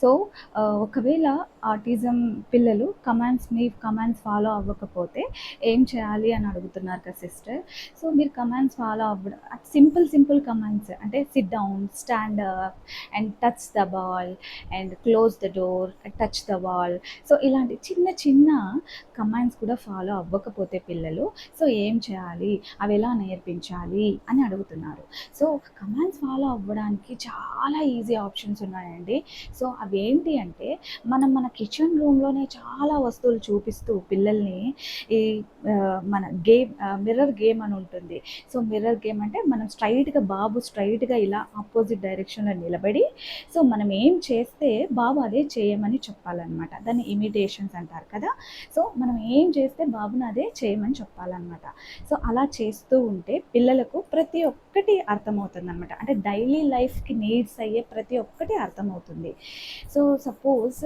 So ఒకవేళ autism పిల్లలు commands follow అవ్వకపోతే ఏం చేయాలి అని అడుగుతున్నారు కదా సిస్టర్. సో మీరు కమాండ్స్ ఫాలో అవ్వడం సింపుల్ కమాండ్స్ అంటే SIT down, stand up and touch the ball and close the door, touch the wall. So ఇలాంటి చిన్న చిన్న కమాండ్స్ కూడా ఫాలో అవ్వకపోతే పిల్లలు సో ఏం చేయాలి, అవి ఎలా నేర్పించాలి అని అడుగుతున్నారు. సో కమాండ్స్ ఫాలో అవ్వడానికి చాలా ఈజీ ఆప్షన్స్ ఉన్నాయండి. సో అవేంటి అంటే మన కిచెన్ రూమ్లోనే చాలా వస్తువులు చూపిస్తూ పిల్లల్ని ఈ మన మిర్రర్ గేమ్ అని ఉంటుంది. సో మిర్రర్ గేమ్ అంటే మనం బాబు స్ట్రైట్గా ఇలా ఆపోజిట్ డైరెక్షన్లో నిలబడి సో మనం ఏం చేస్తే బాబు అదే చేయమని చెప్పాలన్నమాట. దాన్ని ఇమిటేషన్స్ అంటారు కదా. సో మనం ఏం చేస్తే బాబుని అదే చేయమని చెప్పాలన్నమాట. సో అలా చేస్తూ ఉంటే పిల్లలకు ప్రతి ఒక్కటి అర్థమవుతుంది అనమాట. అంటే డైలీ లైఫ్కి నీడ్స్ అయ్యే ప్రతి ఒక్కటి అర్థమవుతుంది. సో సపోజ్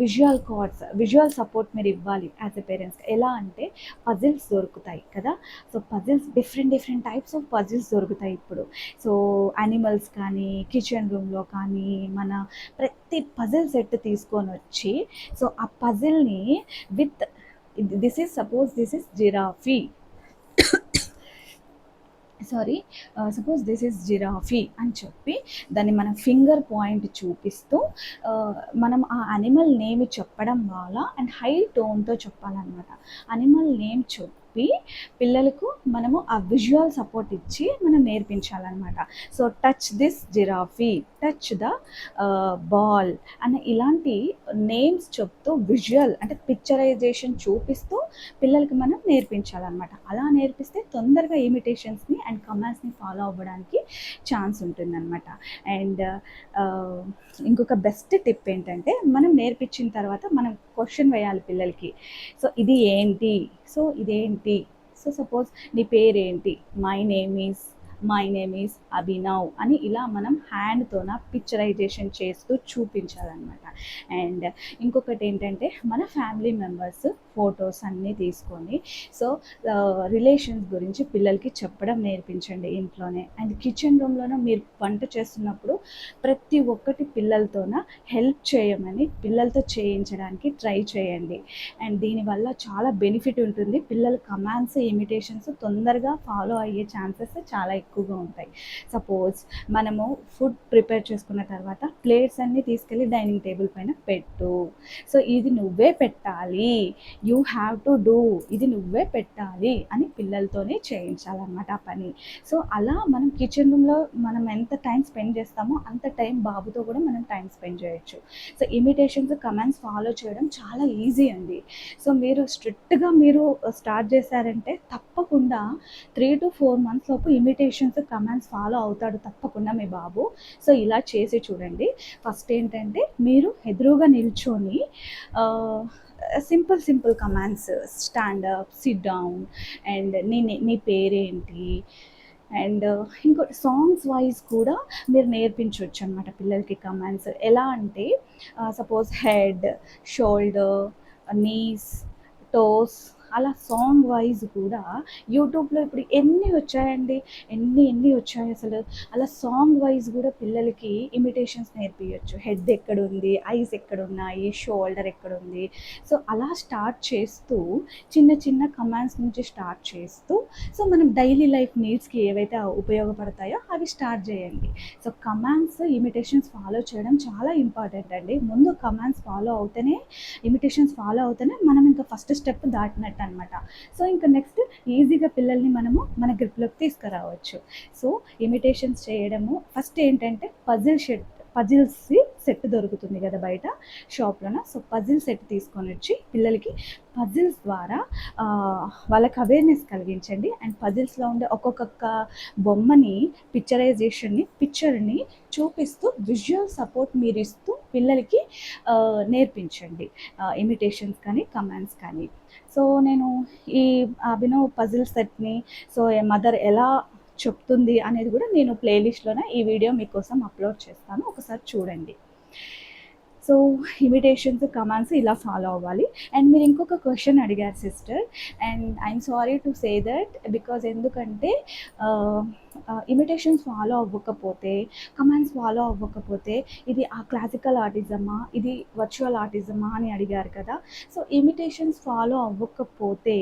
విజువల్ సపోర్ట్ మీరు ఇవ్వాలి యాజ్ ఎ పేరెంట్స్. ఎలా అంటే పజిల్స్ దొరుకుతాయి కదా. So puzzles different types of puzzles దొరుకుతాయి ఇప్పుడు. సో యానిమల్స్ కానీ కిచెన్ రూమ్లో కానీ మన ప్రతి పజిల్ సెట్ తీసుకొని వచ్చి సో ఆ పజిల్ని with this is giraffe suppose this is giraffe అని చెప్పి దాన్ని మనం ఫింగర్ పాయింట్ చూపిస్తూ మనం ఆ అనిమల్ నేమ్ చెప్పడం వల్ల అండ్ హై టోన్తో చెప్పాలన్నమాట. అనిమల్ నేమ్ చెప్పి పిల్లలకు మనము ఆ విజువల్ సపోర్ట్ ఇచ్చి మనం నేర్పించాలన్నమాట. So touch this giraffe, touch the ball అని ఇలాంటి నేమ్స్ చెప్తూ విజువల్ అంటే పిక్చరైజేషన్ చూపిస్తూ పిల్లలకి మనం నేర్పించాలన్నమాట. అలా నేర్పిస్తే తొందరగా ఇమిటేషన్స్ని అండ్ కమాండ్స్ని ఫాలో అవ్వడానికి ఛాన్స్ ఉంటుందన్నమాట. అండ్ ఇంకొక బెస్ట్ టిప్ ఏంటంటే మనం నేర్పించిన తర్వాత మనం క్వశ్చన్ వేయాలి పిల్లలకి. సో ఇది ఏంటి, సో ఇదేంటి, సో సపోజ్ నీ పేరేంటి, మై నేమ్ ఈజ్ అభినవ్ అని ఇలా మనం హ్యాండ్తోన పిక్చరైజేషన్ చేస్తూ చూపించాలన్నమాట. అండ్ ఇంకొకటి ఏంటంటే మన ఫ్యామిలీ మెంబర్స్ ఫొటోస్ అన్నీ తీసుకొని సో రిలేషన్స్ గురించి పిల్లలకి చెప్పడం నేర్పించండి ఇంట్లోనే. అండ్ కిచెన్ రూమ్లోనే మీరు వంట చేస్తున్నప్పుడు ప్రతి ఒక్కటి పిల్లలతోన హెల్ప్ చేయమని పిల్లలతో చేయించడానికి ట్రై చేయండి. అండ్ దీనివల్ల చాలా బెనిఫిట్ ఉంటుంది. పిల్లల కమాండ్స్ ఇమిటేషన్స్ తొందరగా ఫాలో అయ్యే ఛాన్సెస్ చాలా ఎక్కువగా ఉంటాయి. సపోజ్ మనము ఫుడ్ ప్రిపేర్ చేసుకున్న తర్వాత ప్లేట్స్ అన్నీ తీసుకెళ్ళి డైనింగ్ టేబుల్ పైన పెట్టు, సో ఇది నువ్వే పెట్టాలి, యూ హ్యావ్ టు డూ, ఇది నువ్వే పెట్టాలి అని పిల్లలతోనే చేయించాలన్నమాట ఆ పని. సో అలా మనం కిచెన్ రూమ్లో మనం ఎంత టైం స్పెండ్ చేస్తామో అంత టైం బాబుతో కూడా మనం టైం స్పెండ్ చేయొచ్చు. సో ఇమిటేషన్స్ కమాండ్స్ ఫాలో చేయడం చాలా ఈజీ అండి. సో మీరు స్ట్రిక్ట్గా స్టార్ట్ చేశారంటే తప్పకుండా 3 to 4 months లోపు ఇమిటేషన్స్ కమాండ్స్ ఫాలో అవుతాడు తప్పకుండా మీ బాబు. సో ఇలా చేసి చూడండి. ఫస్ట్ ఏంటంటే మీరు ఎదురుగా నిల్చొని simple commands, stand up, SIT down and నీ పేరేంటి అండ్ ఇంకోటి సాంగ్స్ వైజ్ కూడా మీరు నేర్పించవచ్చు అనమాట పిల్లలకి కమాండ్స్. ఎలా అంటే suppose head, shoulder, knees, toes అలా సాంగ్ వైజ్ కూడా యూట్యూబ్లో ఇప్పుడు ఎన్ని వచ్చాయండి, ఎన్ని వచ్చాయి అసలు. అలా సాంగ్ వైజ్ కూడా పిల్లలకి ఇమిటేషన్స్ నేర్పించవచ్చు. హెడ్ ఎక్కడుంది, ఐస్ ఎక్కడున్నాయి, షోల్డర్ ఎక్కడుంది. సో అలా స్టార్ట్ చేస్తూ చిన్న కమాండ్స్ నుంచి స్టార్ట్ చేస్తూ సో మనం డైలీ లైఫ్ నీడ్స్కి ఏవైతే ఉపయోగపడతాయో అవి స్టార్ట్ చేయండి. సో కమాండ్స్ ఇమిటేషన్స్ ఫాలో చేయడం చాలా ఇంపార్టెంట్ అండి. ముందు కమాండ్స్ ఫాలో అవుతేనే ఇమిటేషన్స్ ఫాలో అవుతేనే మనం ఇంకా ఫస్ట్ స్టెప్ దాటినట్టు అనమాట. సో ఇంకా నెక్స్ట్ ఈజీగా పిల్లల్ని మనము మన గ్రిప్లోకి తీసుకురావచ్చు. సో ఇమిటేషన్స్ చేయడము ఫస్ట్ ఏంటంటే పజిల్స్ సెట్ దొరుకుతుంది కదా బయట షాప్లోన. సో పజిల్ సెట్ తీసుకొని వచ్చి పిల్లలకి పజిల్స్ ద్వారా వాళ్ళకి అవేర్నెస్ కలిగించండి. అండ్ పజిల్స్లో ఉండే ఒక్కొక్క బొమ్మని పిక్చర్ని చూపిస్తూ విజువల్ సపోర్ట్ మీరు ఇస్తూ పిల్లలకి నేర్పించండి ఇమిటేషన్స్ కానీ కమాండ్స్ కానీ. సో నేను ఈ అభినవ్ పజిల్ సెట్ని సో మదర్ ఎలా చెప్తుంది అనేది కూడా నేను ప్లేలిస్ట్లోనే ఈ వీడియో మీకోసం అప్లోడ్ చేస్తాను, ఒకసారి చూడండి. సో ఇమిటేషన్స్ కమాండ్స్ ఇలా ఫాలో అవ్వాలి. అండ్ మీరు ఇంకొక క్వశ్చన్ అడిగారు sister, and I'm sorry to say that, because ఎందుకంటే ఇమిటేషన్స్ ఫాలో అవ్వకపోతే, కమాండ్స్ ఫాలో అవ్వకపోతే ఇది ఆ క్లాసికల్ ఆర్టిజమా, ఇది వర్చువల్ ఆర్టిజమా అని అడిగారు కదా. సో ఇమిటేషన్స్ ఫాలో అవ్వకపోతే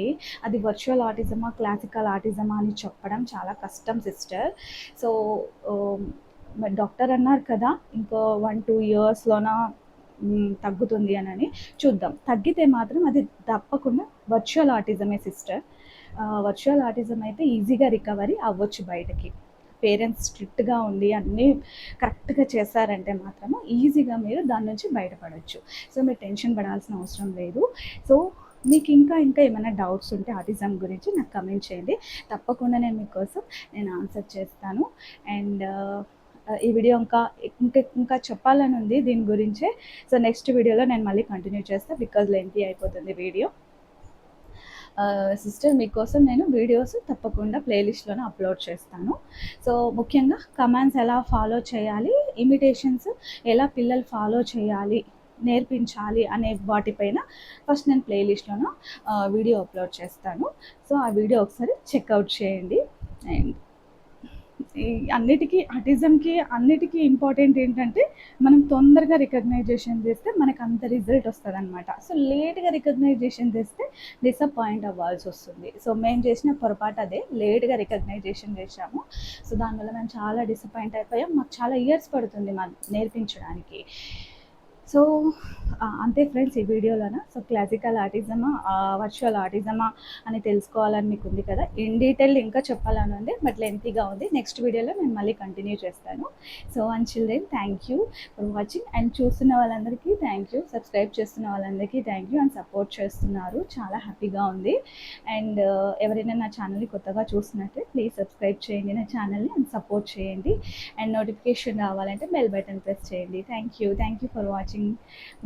అది వర్చువల్ ఆర్టిజమా, క్లాసికల్ ఆర్టిజమా అని చెప్పడం చాలా కష్టం సిస్టర్. సో మరి డాక్టర్ అన్నారు కదా ఇంకో 1-2 ఇయర్స్లోన తగ్గుతుంది అని. చూద్దాం, తగ్గితే మాత్రం అది తప్పకుండా వర్చువల్ ఆటిజమే సిస్టర్. వర్చువల్ ఆటిజం అయితే ఈజీగా రికవరీ అవ్వచ్చు బయటకి. పేరెంట్స్ స్ట్రిక్ట్గా ఉండి అన్నీ కరెక్ట్గా చేశారంటే మాత్రము ఈజీగా మీరు దాని నుంచి బయటపడవచ్చు. సో మీరు టెన్షన్ పడాల్సిన అవసరం లేదు. సో మీకు ఇంకా ఏమైనా డౌట్స్ ఉంటే ఆటిజం గురించి నాకు కమెంట్ చేయండి, తప్పకుండా నేను మీకోసం ఆన్సర్ చేస్తాను. అండ్ ఈ వీడియో ఇంకా చెప్పాలని ఉంది దీని గురించే. సో నెక్స్ట్ వీడియోలో నేను మళ్ళీ కంటిన్యూ చేస్తాను, బికాజ్ లెంతీ అయిపోతుంది వీడియో. సిస్టర్ మీకోసం నేను వీడియోస్ తప్పకుండా ప్లేలిస్ట్లోనే అప్లోడ్ చేస్తాను. సో ముఖ్యంగా కమాండ్స్ ఎలా ఫాలో చేయాలి, ఇమిటేషన్స్ ఎలా పిల్లలు ఫాలో చేయాలి, నేర్పించాలి అనే వాటిపైన ఫస్ట్ నేను ప్లేలిస్ట్లోనూ వీడియో అప్లోడ్ చేస్తాను. సో ఆ వీడియో ఒకసారి చెక్అవుట్ చేయండి. అండ్ అన్నిటికీ ఇంపార్టెంట్ ఏంటంటే మనం తొందరగా రికగ్నైజేషన్ చేస్తే మనకు అంత రిజల్ట్ వస్తుంది అనమాట. సో లేట్గా రికగ్నైజేషన్ చేస్తే డిసప్పాయింట్ అవ్వాల్సి వస్తుంది. సో మేము చేసిన పొరపాటు అదే, లేట్గా రికగ్నైజేషన్ చేసాము. సో దానివల్ల మేము చాలా డిసప్పాయింట్ అయిపోయాం. మాకు చాలా ఇయర్స్ పడుతుంది నేర్పించడానికి. సో అంతే ఫ్రెండ్స్ ఈ వీడియోలోన. సో క్లాసికల్ ఆటిజమా, వర్చువల్ ఆటిజమా అని తెలుసుకోవాలని మీకు ఉంది కదా. ఇన్ డీటెయిల్ ఇంకా చెప్పాలని ఉంది, బట్ లెంతీగా ఉంది. నెక్స్ట్ వీడియోలో నేను మళ్ళీ కంటిన్యూ చేస్తాను. So until then thank you for watching. And చూస్తున్న వాళ్ళందరికీ థ్యాంక్ యూ, సబ్స్క్రైబ్ చేస్తున్న వాళ్ళందరికీ థ్యాంక్ యూ, అండ్ సపోర్ట్ చేస్తున్నారు, చాలా హ్యాపీగా ఉంది. అండ్ ఎవరైనా నా ఛానల్ని కొత్తగా చూస్తున్నట్టే ప్లీజ్ సబ్స్క్రైబ్ చేయండి నా ఛానల్ని, అండ్ సపోర్ట్ చేయండి. అండ్ నోటిఫికేషన్ రావాలంటే బెల్ బటన్ ప్రెస్ చేయండి. Thank you for watching.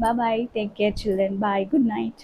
Bye bye. Take care, children. Bye. Good night.